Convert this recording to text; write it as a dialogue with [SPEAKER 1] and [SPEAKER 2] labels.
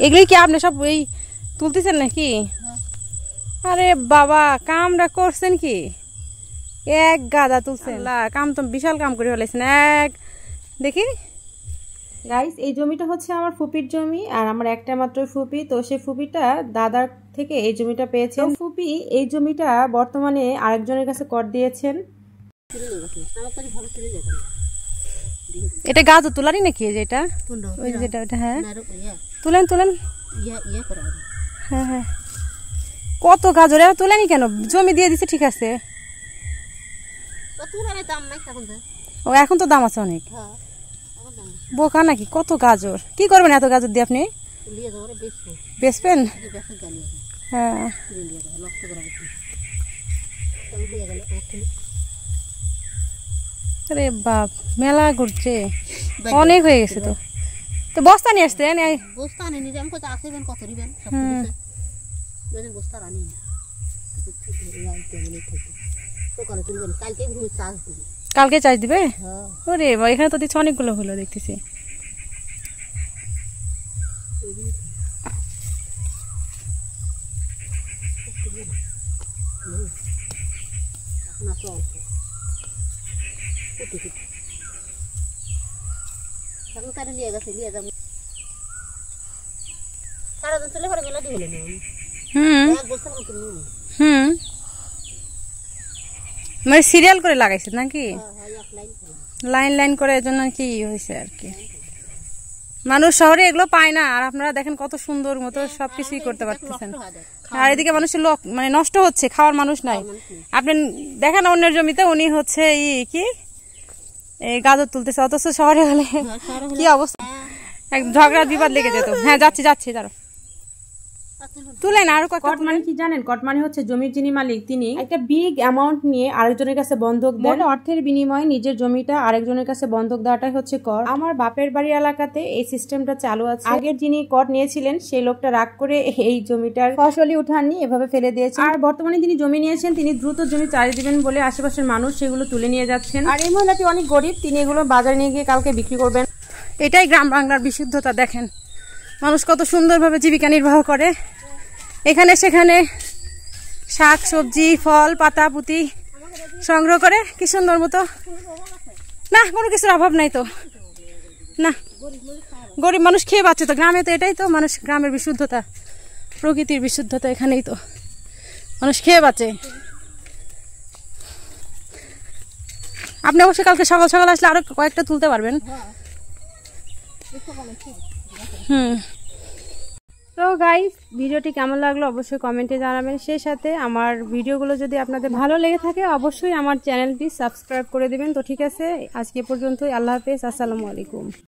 [SPEAKER 1] এগুলি কি আপনি সব এই তুলতেছেন নাকি? আরে বাবা, কামটা করছেন কি? এক গাদা তুলছেন, কাম তো বিশাল কাম করে ফেলেছেন। এক দেখি গাইস, এই জমিটা হচ্ছে আমার ফুপির জমি, আর আমার একটা মাত্র ফুপি। তো সেই ফুপিটা দাদার থেকে এই জমিটা পেয়েছেন। ফুপি এই জমিটা বর্তমানে আরেকজনের কাছে কর দিয়েছেন। এটা গাজর তোলারই নাকি? যেটা ওই যেটা ওটা, হ্যাঁ তুলেন তুলেন। হ্যাঁ হ্যাঁ, কত গাজর তোলেনি কেন? জমি দিয়ে দিছে, ঠিক আছে। ও এখন তো দাম আছে অনেক। বোকা নাকি? কত গাজর কি করবেন এত গাজর দিয়ে? আপনি বেচবেন? হ্যাঁ, আরে বাপ, মেলা ঘুরছে, অনেক হয়ে গেছে। তো তো বস্তা নিয়ে আসতে বস্তা আনি কত দিবেন? কালকে চার্জ দিবে? ওরে এখানে তো দিচ্ছে অনেকগুলো হলো দেখতেছি। মানে সিরিয়াল করে লাগাইছে নাকি? লাইন লাইন করে, এর জন্য কি হয়েছে আর কি। মানুষ শহরে এগুলো পায় না, আর আপনারা দেখেন কত সুন্দর মতো সবকিছুই করতে পারতেছেন। আর এদিকে মানুষের লোক মানে নষ্ট হচ্ছে, খাওয়ার মানুষ নাই। আপনি দেখেন অন্যের জমিতে উনি হচ্ছে কি এই গাজর তুলতেছে, অথচ শহরে হলে কি অবস্থা, ঝগড়া বিবাদ লেগে যেত। হ্যাঁ যাচ্ছি যাচ্ছি, দাঁড়ো তুলেন। আর কট মানে কি জানেন? কট মানে হচ্ছে জমির যিনি মালিক তিনি একটা বিগ অ্যামাউন্ট নিয়ে আরেকজনের কাছে বন্ধক দেন। অর্থের বিনিময়ে নিজের জমিটা আরেকজনের কাছে বন্ধক দেওয়াটাই হচ্ছে কর। আমার বাপের বাড়ি এলাকাতে এই সিস্টেমটা চালু আছে। আগের যিনি কট নিয়েছিলেন সেই লোকটা রাগ করে এই জমিটার ফসলি উঠাননি এভাবে ফেলে দিয়েছেন। আর বর্তমানে যিনি জমি নিয়েছেন তিনি দ্রুত জমি চালিয়ে দিবেন বলে আশেপাশের মানুষ সেগুলো তুলে নিয়ে যাচ্ছেন। আর এই মহিলাটি অনেক গরিব, তিনি এগুলো বাজারে নিয়ে গিয়ে কালকে বিক্রি করবেন। এটাই গ্রাম বাংলার বিশুদ্ধতা। দেখেন মানুষ কত সুন্দরভাবে জীবিকা নির্বাহ করে। এখানে সেখানে শাক সবজি ফল পাতা পুঁতি সংগ্রহ করে কি সুন্দর মতো। না, কোনো কিছুর অভাব নাই তো। না, গরিব মানুষ খেয়ে বাঁচে তো। গ্রামে তো এটাই তো মানুষ, গ্রামের বিশুদ্ধতা, প্রকৃতির বিশুদ্ধতা। এখানেই তো মানুষ খেয়ে বাঁচে। আপনি অবশ্যই কালকে সকাল সকাল আসলে আরো কয়েকটা তুলতে পারবেন। তো গাইস, ভিডিওটি কেমন লাগলো অবশ্যই কমেন্টে জানাবেন। সেই সাথে আমার ভিডিওগুলো যদি আপনাদের ভালো লেগে থাকে অবশ্যই আমার চ্যানেলটি সাবস্ক্রাইব করে দিবেন। তো ঠিক আছে, আজকে পর্যন্তই। আল্লাহ হাফেজ, আসসালামু আলাইকুম।